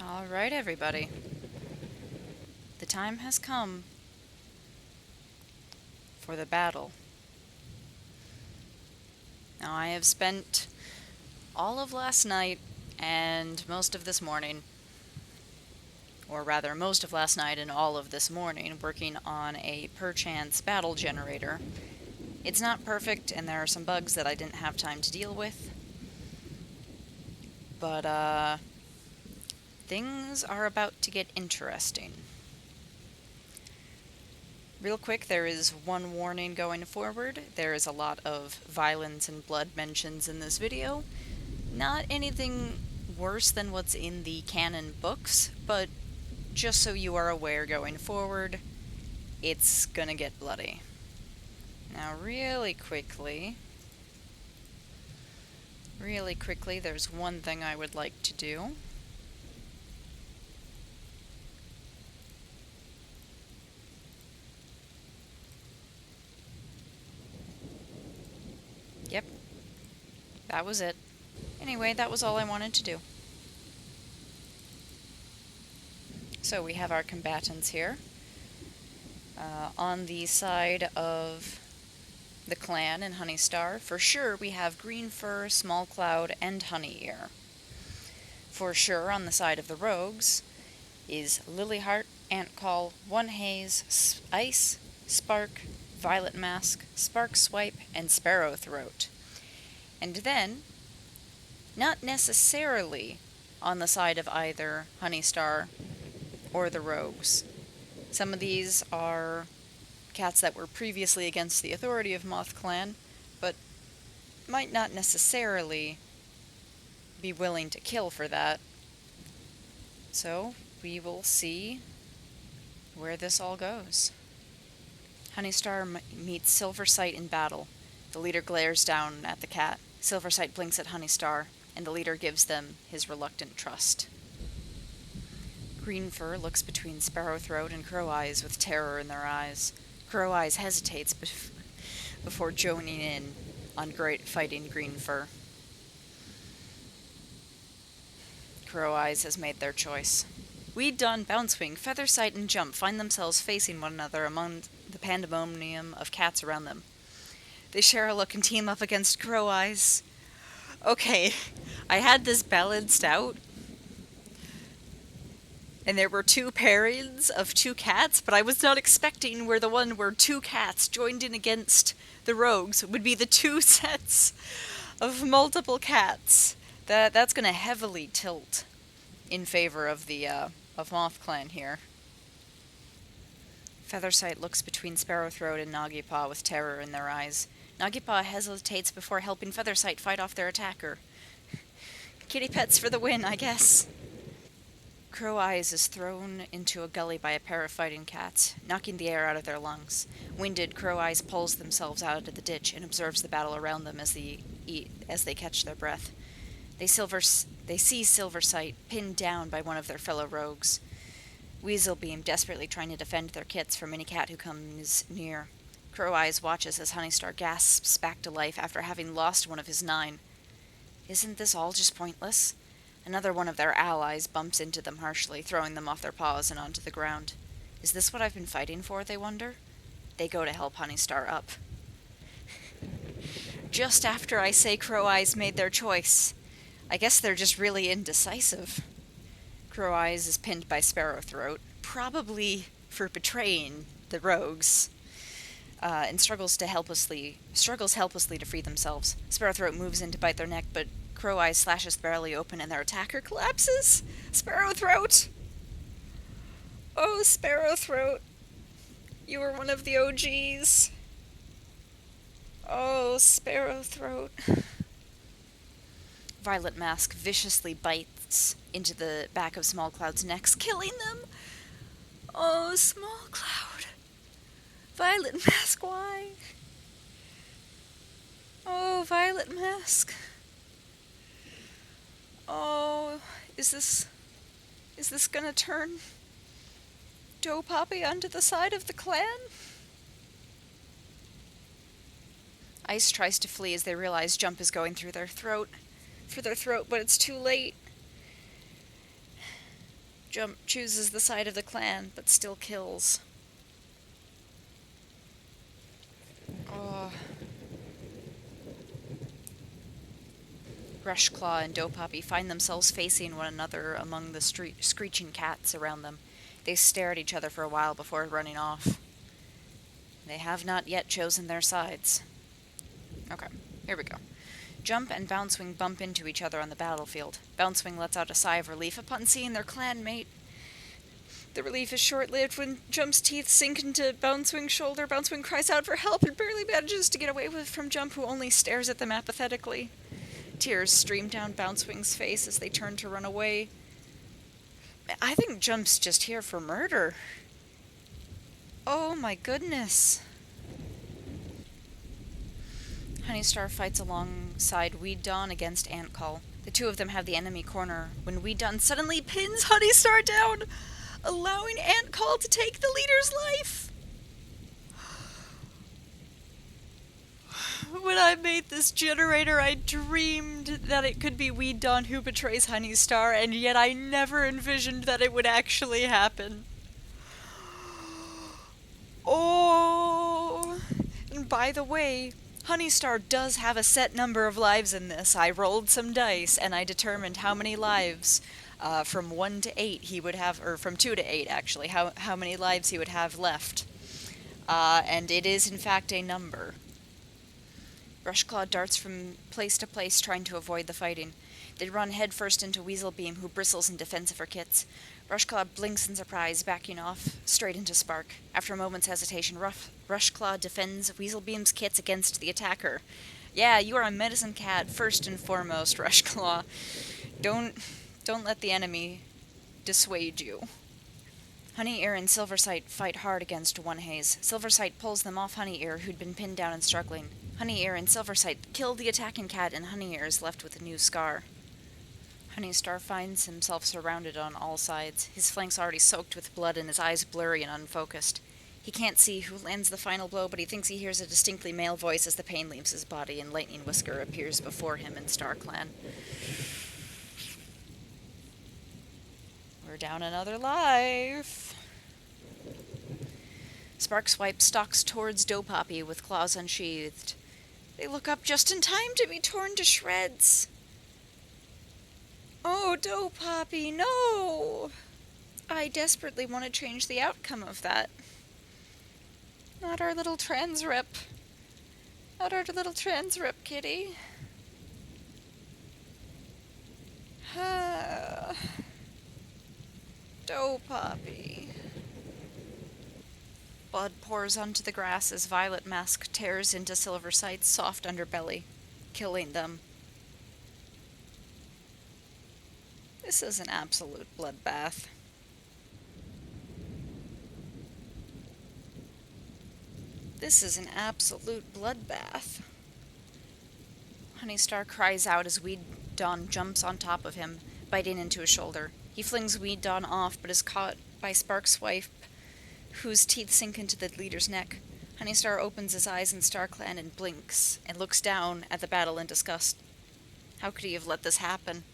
Alright, everybody. The time has come for the battle. Now, I have spent all of last night and most of this morning, or rather most of last night and all of this morning, working on a perchance battle generator. It's not perfect, and there are some bugs that I didn't have time to deal with. But, things are about to get interesting. Real quick, there is one warning going forward. There is a lot of violence and blood mentions in this video. Not anything worse than what's in the canon books, but just so you are aware going forward, it's gonna get bloody. Now, really quickly, there's one thing I would like to do. Yep, that was it. Anyway, that was all I wanted to do. So we have our combatants here. On the side of the clan in Honeystar, for sure we have Greenfur, Small Cloud, and Honeyear. For sure on the side of the rogues is Lilyheart, Antcall, One Haze, Ice, Spark, Violet Mask, Spark Swipe, and Sparrowthroat. And then, not necessarily on the side of either Honeystar or the rogues. Some of these are cats that were previously against the authority of Mothclan, but might not necessarily be willing to kill for that. So, we will see where this all goes. Honeystar meets Silversight in battle. The leader glares down at the cat. Silversight blinks at Honeystar, and the leader gives them his reluctant trust. Greenfur looks between Sparrowthroat and Croweyes with terror in their eyes. Croweyes hesitates before joining in on fighting Greenfur. Croweyes has made their choice. Weeddawn, Bouncewing, Feathersight, and Jump find themselves facing one another among the pandemonium of cats around them. They share a look and team up against Croweyes. Okay, I had this balanced out, and there were two pairings of two cats, but I was not expecting where two cats joined in against the rogues would be the two sets of multiple cats. That's going to heavily tilt in favor of the of Mothclan here. Feathersight looks between Sparrowthroat and Nagipaw with terror in their eyes. Nagipaw hesitates before helping Feathersight fight off their attacker. Kitty pets for the win, I guess. Croweyes is thrown into a gully by a pair of fighting cats, knocking the air out of their lungs. Winded, Croweyes pulls themselves out of the ditch and observes the battle around them as they catch their breath. They see Silversight pinned down by one of their fellow rogues. Weaselbeam desperately trying to defend their kits from any cat who comes near. Croweyes watches as Honeystar gasps back to life after having lost one of his 9. Isn't this all just pointless? Another one of their allies bumps into them harshly, throwing them off their paws and onto the ground. Is this what I've been fighting for, they wonder? They go to help Honeystar up. Just after I say Croweyes made their choice. I guess they're just really indecisive. Croweyes is pinned by Sparrowthroat, probably for betraying the rogues, and struggles helplessly to free themselves. Sparrowthroat moves in to bite their neck, but Croweyes slashes the belly open and their attacker collapses. Sparrowthroat! Oh, Sparrowthroat! You were one of the OGs. Oh, Sparrowthroat. Violet Mask viciously bites into the back of Small Cloud's neck, killing them. Oh, Small Cloud. Violet Mask, why? Oh, Violet Mask. Oh, is this gonna turn Doe Poppy onto the side of the clan? Ice tries to flee as they realize Jump is going through their throat, but it's too late. Jump chooses the side of the clan, but still kills. Oh. Rushclaw and Dopoppy find themselves facing one another among the screeching cats around them. They stare at each other for a while before running off. They have not yet chosen their sides. Okay, here we go. Jump and Bouncewing bump into each other on the battlefield. Bouncewing lets out a sigh of relief upon seeing their clanmate. The relief is short-lived. When Jump's teeth sink into Bouncewing's shoulder, Bouncewing cries out for help and barely manages to get away from Jump, who only stares at them apathetically. Tears stream down Bouncewing's face as they turn to run away. I think Jump's just here for murder. Oh my goodness. Honeystar fights alongside Weeddawn against Antcall. The two of them have the enemy corner when Weeddawn suddenly pins Honeystar down, allowing Antcall to take the leader's life. When I made this generator, I dreamed that it could be Weeddawn who betrays Honeystar, and yet I never envisioned that it would actually happen. Oh! And by the way, Honeystar does have a set number of lives in this. I rolled some dice, and I determined how many lives, from 1 to 8 he would have, or from 2 to 8 actually, how many lives he would have left. And it is in fact a number. Rushclaw darts from place to place trying to avoid the fighting. They run headfirst into Weaselbeam, who bristles in defense of her kits. Rushclaw blinks in surprise, backing off straight into Spark. After a moment's hesitation, Rushclaw defends Weaselbeam's kits against the attacker. Yeah, you are a medicine cat, first and foremost, Rushclaw. Don't let the enemy dissuade you. Honeyear and Silversight fight hard against One Haze. Silversight pulls them off Honeyear, who'd been pinned down and struggling. Honeyear and Silversight kill the attacking cat, and Honeyear is left with a new scar. Honeystar finds himself surrounded on all sides, his flanks already soaked with blood and his eyes blurry and unfocused. He can't see who lands the final blow, but he thinks he hears a distinctly male voice as the pain leaves his body and Lightning Whisker appears before him in StarClan. We're down another life. Sparkswipe stalks towards Dopoppy with claws unsheathed. They look up just in time to be torn to shreds. Oh, Dopoppy, no! I desperately want to change the outcome of that. Not our little trans rep. Not our little trans rep, kitty. Dopoppy. Blood pours onto the grass as Violet Mask tears into Silversight's soft underbelly, killing them. This is an absolute bloodbath. This is an absolute bloodbath. Honeystar cries out as Weeddawn jumps on top of him, biting into his shoulder. He flings Weeddawn off, but is caught by Sparkswipe, whose teeth sink into the leader's neck. Honeystar opens his eyes in StarClan and blinks, and looks down at the battle in disgust. How could he have let this happen?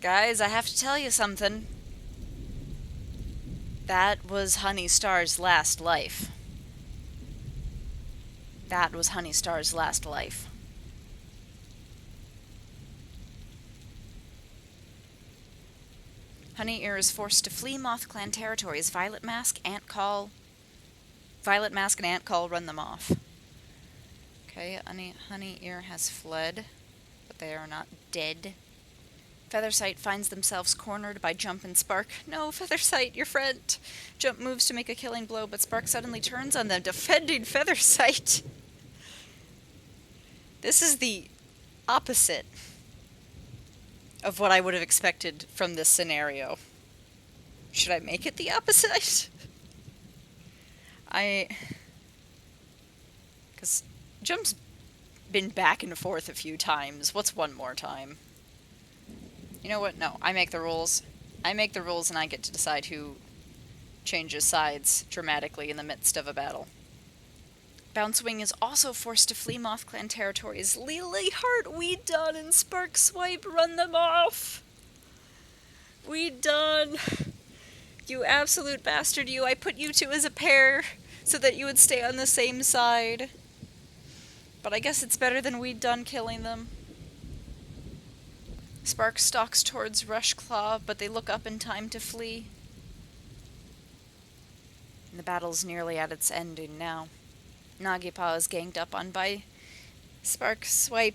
Guys, I have to tell you something. That was Honeystar's last life. That was Honeystar's last life. Honeyear is forced to flee Mothclan territory as Violet Mask and Antcall run them off. Okay, Honeyear has fled, but they are not dead. Feathersight finds themselves cornered by Jump and Spark. No, Feathersight, your friend! Jump moves to make a killing blow, but Spark suddenly turns on them, defending Feathersight. This is the opposite of what I would have expected from this scenario. Should I make it the opposite? Because Jump's been back and forth a few times. What's one more time? You know what? No, I make the rules. I make the rules and I get to decide who changes sides dramatically in the midst of a battle. Bouncewing is also forced to flee Mothclan territories. Lilyheart, Weeddawn, and Sparkswipe run them off. Weeddawn! You absolute bastard, you. I put you two as a pair so that you would stay on the same side. But I guess it's better than Weeddawn killing them. Spark stalks towards Rushclaw, but they look up in time to flee. And the battle's nearly at its ending now. Nagipaw is ganged up on by Spark,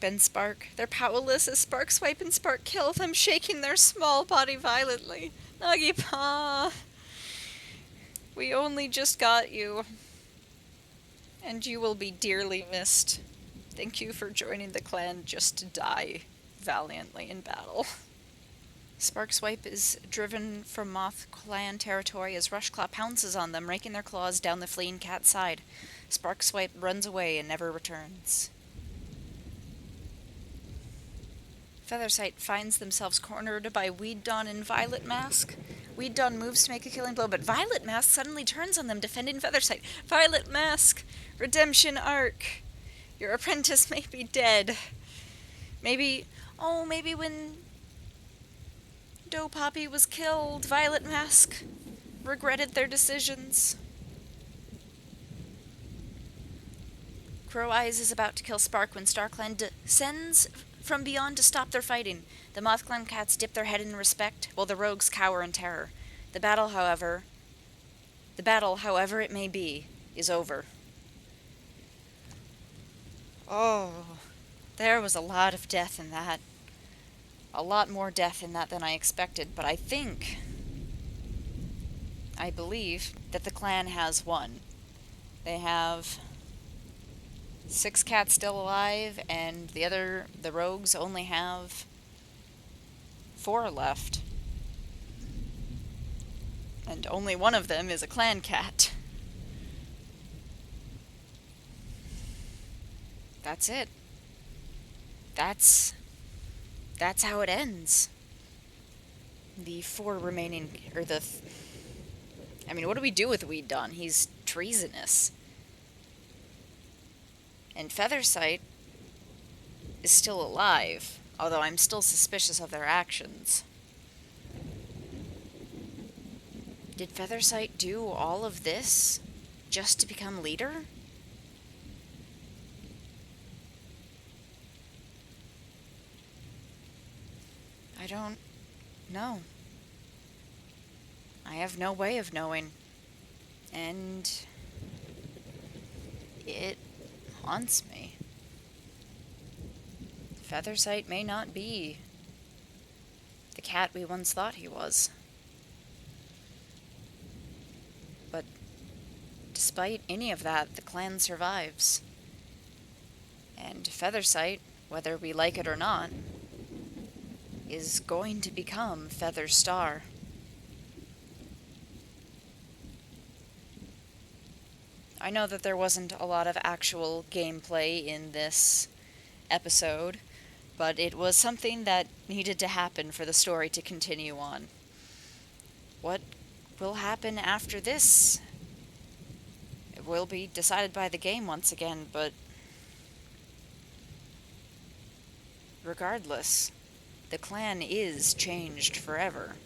and Spark. They're powerless as Spark and Spark kill them, shaking their small body violently. Nagipaw! We only just got you. And you will be dearly missed. Thank you for joining the clan just to die valiantly in battle. Sparkswipe is driven from Mothclan territory as Rushclaw pounces on them, raking their claws down the fleeing cat's side. Sparkswipe runs away and never returns. Feathersight finds themselves cornered by Weeddawn and Violet Mask. Weeddawn moves to make a killing blow, but Violet Mask suddenly turns on them, defending Feathersight. Violet Mask! Redemption arc! Your apprentice may be dead. Maybe when Doe Poppy was killed, Violet Mask regretted their decisions. Croweyes is about to kill Spark when StarClan descends from beyond to stop their fighting. The Mothclan cats dip their head in respect, while the rogues cower in terror. The battle, however it may be, is over. Oh, there was a lot of death in that. A lot more death in that than I expected, but I believe that the clan has won. They have 6 cats still alive, and the rogues only have 4 left. And only one of them is a clan cat. That's it. That's how it ends. The 4 remaining, what do we do with Weeddawn? He's treasonous. And Feathersight is still alive, although I'm still suspicious of their actions. Did Feathersight do all of this just to become leader? I don't know. I have no way of knowing. And it haunts me. Feathersight may not be the cat we once thought he was. But despite any of that, the clan survives. And Feathersight, whether we like it or not, is going to become Featherstar. I know that there wasn't a lot of actual gameplay in this episode, but it was something that needed to happen for the story to continue on. What will happen after this? It will be decided by the game once again, but regardless, the clan is changed forever.